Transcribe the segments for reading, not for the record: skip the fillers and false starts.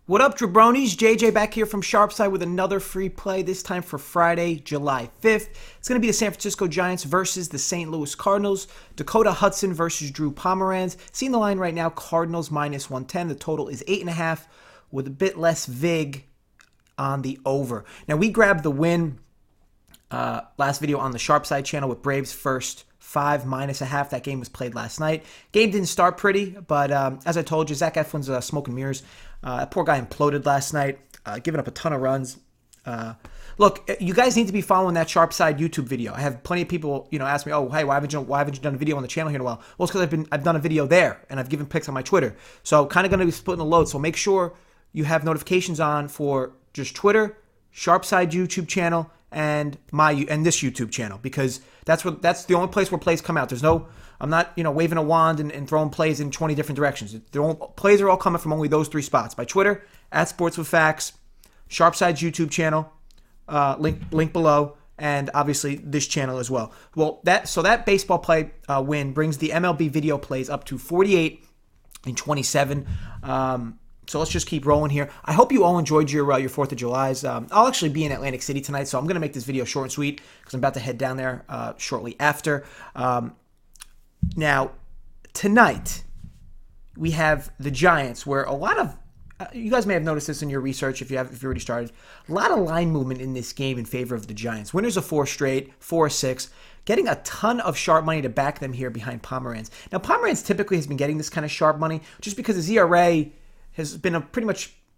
What up, jabronis? JJ back here from SharpSide with another free play, this time for Friday, July 5th. It's going to be the San Francisco Giants versus the St Louis Cardinals. Dakota Hudson versus Drew Pomeranz. Seeing the line right now, Cardinals minus 110. The total is 8.5 with a bit less vig on the over. Now, we grabbed the win last video on the SharpSide channel with Braves first 5 minus a half. That game was played last night. Game didn't start pretty, but as I told you, Zach Eflin's smoke and mirrors. That poor guy imploded last night, giving up a ton of runs. Look, you guys need to be following that SharpSide YouTube video. I have plenty of people, ask me, "Oh, hey, why haven't you done a video on the channel here in a while?" Well, it's because I've done a video there, and I've given picks on my Twitter. So kind of going to be splitting the load. So make sure you have notifications on for just Twitter, SharpSide YouTube channel, and this YouTube channel, because that's the only place where plays come out. I'm not waving a wand and throwing plays in 20 different directions. Plays are all coming from only those 3 spots: my Twitter at Sports with Facts, SharpSide's YouTube channel, link below, and obviously this channel as well. Well, that baseball play win brings the MLB video plays up to 48 and 27. So let's just keep rolling here. I hope you all enjoyed your 4th of July's. I'll actually be in Atlantic City tonight, so I'm going to make this video short and sweet because I'm about to head down there shortly after. Now, tonight, we have the Giants, where a lot of you guys may have noticed this in your research if you already started. A lot of line movement in this game in favor of the Giants. Winners of 4 straight, 4 of 6, getting a ton of sharp money to back them here behind Pomeranz. Now, Pomeranz typically has been getting this kind of sharp money just because his ERA has been pretty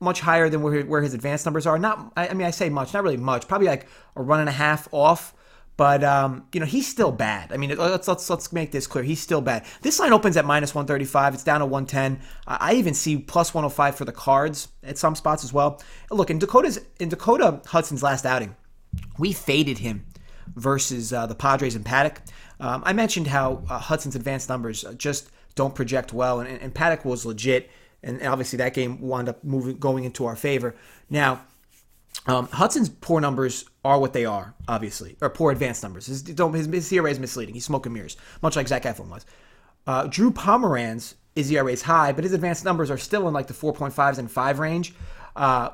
much higher than where his advanced numbers are. I say much, not really much, probably like a 1.5 off. But he's still bad. I mean, let's make this clear. He's still bad. This line opens at minus 135. It's down to 110. I even see plus 105 for the Cards at some spots as well. Look, in Dakota Hudson's last outing, we faded him versus the Padres and Paddock. I mentioned how Hudson's advanced numbers just don't project well, and Paddock was legit, and obviously that game wound up going into our favor. Now, Hudson's poor numbers are what they are, obviously, or poor advanced numbers. His ERA is misleading. He's smoke and mirrors, much like Zach Eflin was. Drew Pomeranz, his ERA is high, but his advanced numbers are still in like the 4.5s and 5 range.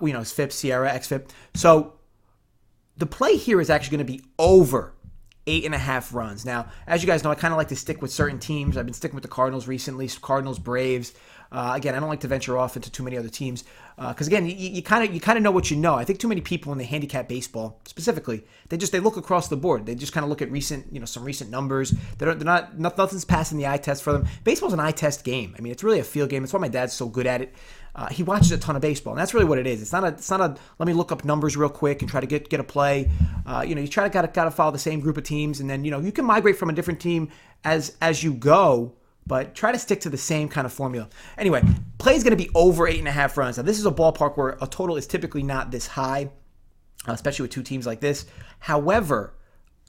His FIP, Sierra, XFIP. So the play here is actually going to be over 8.5 runs. Now, as you guys know, I kind of like to stick with certain teams. I've been sticking with the Cardinals recently, Cardinals, Braves. Again, I don't like to venture off into too many other teams because again, you kind of know what you know. I think too many people when they handicap baseball, specifically, they look across the board. They just kind of look at some recent numbers. Nothing's passing the eye test for them. Baseball's an eye test game. I mean, it's really a field game. It's why my dad's so good at it. He watches a ton of baseball, and that's really what it is. It's not a let me look up numbers real quick and try to get a play. You try to gotta follow the same group of teams, and then you can migrate from a different team as you go. But try to stick to the same kind of formula. Anyway, play is going to be over 8.5 runs. Now, this is a ballpark where a total is typically not this high, especially with 2 teams like this. However,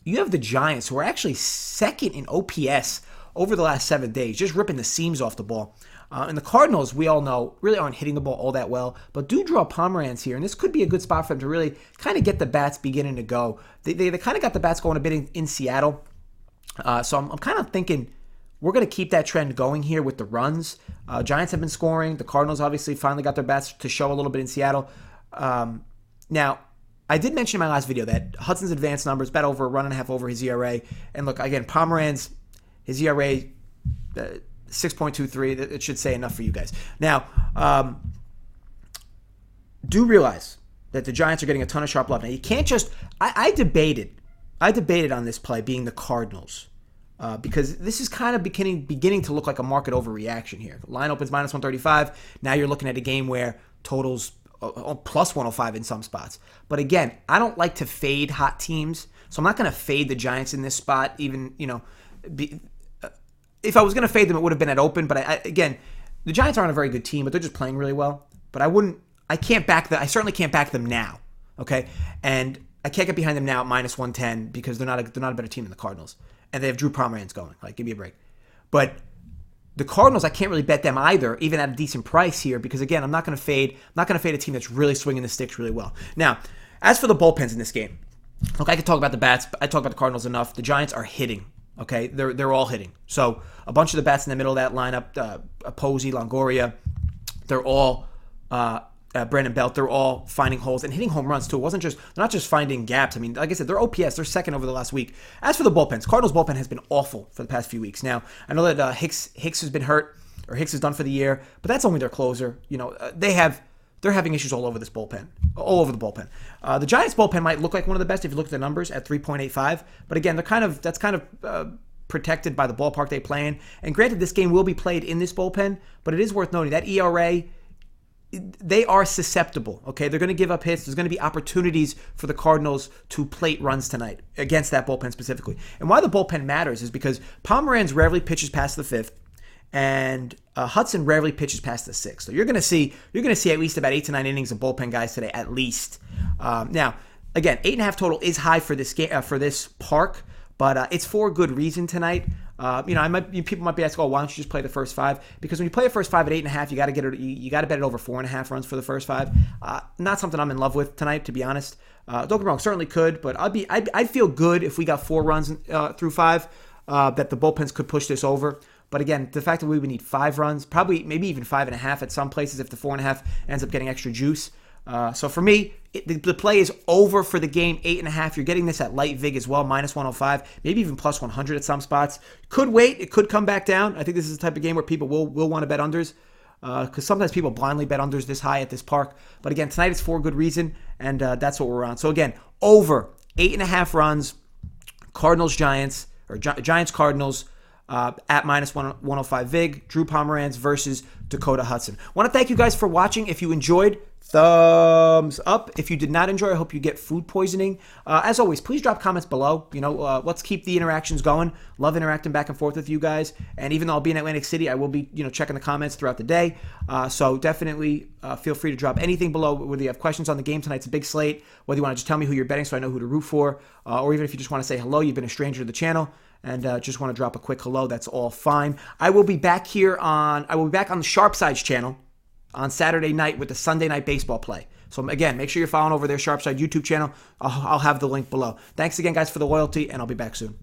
you have the Giants, who are actually second in OPS over the last 7 days, just ripping the seams off the ball. And the Cardinals, we all know, really aren't hitting the ball all that well, but do draw Pomeranz here, and this could be a good spot for them to really kind of get the bats beginning to go. They kind of got the bats going a bit in Seattle, so I'm kind of thinking we're going to keep that trend going here with the runs. Giants have been scoring. The Cardinals obviously finally got their bats to show a little bit in Seattle. Now, I did mention in my last video that Hudson's advanced numbers bet over a 1.5 over his ERA. And look, again, Pomeranz, his ERA, 6.23. It should say enough for you guys. Now, do realize that the Giants are getting a ton of sharp love. Now, you can't just... I debated on this play being the Cardinals. Because this is kind of beginning to look like a market overreaction here. The line opens minus 135. Now you're looking at a game where totals plus 105 in some spots. But again, I don't like to fade hot teams, so I'm not going to fade the Giants in this spot. Even if I was going to fade them, it would have been at open. But again, the Giants aren't a very good team, but they're just playing really well. But I can't back them. I certainly can't back them now. Okay, and I can't get behind them now at minus 110 because they're not a better team than the Cardinals. And they have Drew Pomeranz going. Like, give me a break. But the Cardinals, I can't really bet them either, even at a decent price here, because again, I'm not going to fade a team that's really swinging the sticks really well. Now, as for the bullpens in this game, look, I could talk about the bats, but I talk about the Cardinals enough. The Giants are hitting. Okay, they're all hitting. So a bunch of the bats in the middle of that lineup, Posey, Longoria, they're all Brandon Belt, they're all finding holes and hitting home runs too. They're not just finding gaps. I mean, like I said, their OPS, they're second over the last week. As for the bullpens, Cardinals bullpen has been awful for the past few weeks. Now, I know that Hicks has been hurt, or Hicks is done for the year, but that's only their closer. They're having issues all over this bullpen, all over the bullpen. The Giants bullpen might look like one of the best if you look at the numbers at 3.85, but again, that's kind of protected by the ballpark they play in. And granted, this game will be played in this bullpen, but it is worth noting that ERA, they are susceptible, okay? They're going to give up hits. There's going to be opportunities for the Cardinals to plate runs tonight against that bullpen specifically. And why the bullpen matters is because Pomeranz rarely pitches past the fifth, and Hudson rarely pitches past the sixth. So you're going to see at least about 8 to 9 innings of bullpen guys today, at least. Now, again, 8.5 total is high for this game, for this park, but it's for a good reason tonight. People might be asking, "Oh, why don't you just play the first 5?" Because when you play the first 5 at 8.5, you got to bet it over 4.5 runs for the first 5. Not something I'm in love with tonight, to be honest. Don't get me wrong, certainly could, but I'd feel good if we got 4 runs through 5. That the bullpens could push this over. But again, the fact that we would need 5 runs, probably maybe even 5.5 at some places if the 4.5 ends up getting extra juice. So for me, the play is over for the game, 8.5. You're getting this at light vig as well, minus 105, maybe even plus 100 at some spots. Could wait. It could come back down. I think this is the type of game where people will want to bet unders, because sometimes people blindly bet unders this high at this park. But again, tonight it's for a good reason, and that's what we're on. So again, over 8.5 runs, Cardinals-Giants, or Giants-Cardinals, at minus 105 vig. Drew Pomeranz versus Dakota Hudson. Want to thank you guys for watching. If you enjoyed, thumbs up. If you did not enjoy, I hope you get food poisoning. As always, please drop comments below. Let's keep the interactions going. Love interacting back and forth with you guys. And even though I'll be in Atlantic City, I will be checking the comments throughout the day. So definitely feel free to drop anything below, whether you have questions on the game tonight. It's a big slate. Whether you want to just tell me who you're betting so I know who to root for, or even if you just want to say hello, you've been a stranger to the channel, and just want to drop a quick hello, that's all fine. I will be back on the SharpSide's channel on Saturday night with the Sunday Night Baseball play. So again, make sure you're following over their SharpSide YouTube channel. I'll have the link below. Thanks again, guys, for the loyalty, and I'll be back soon.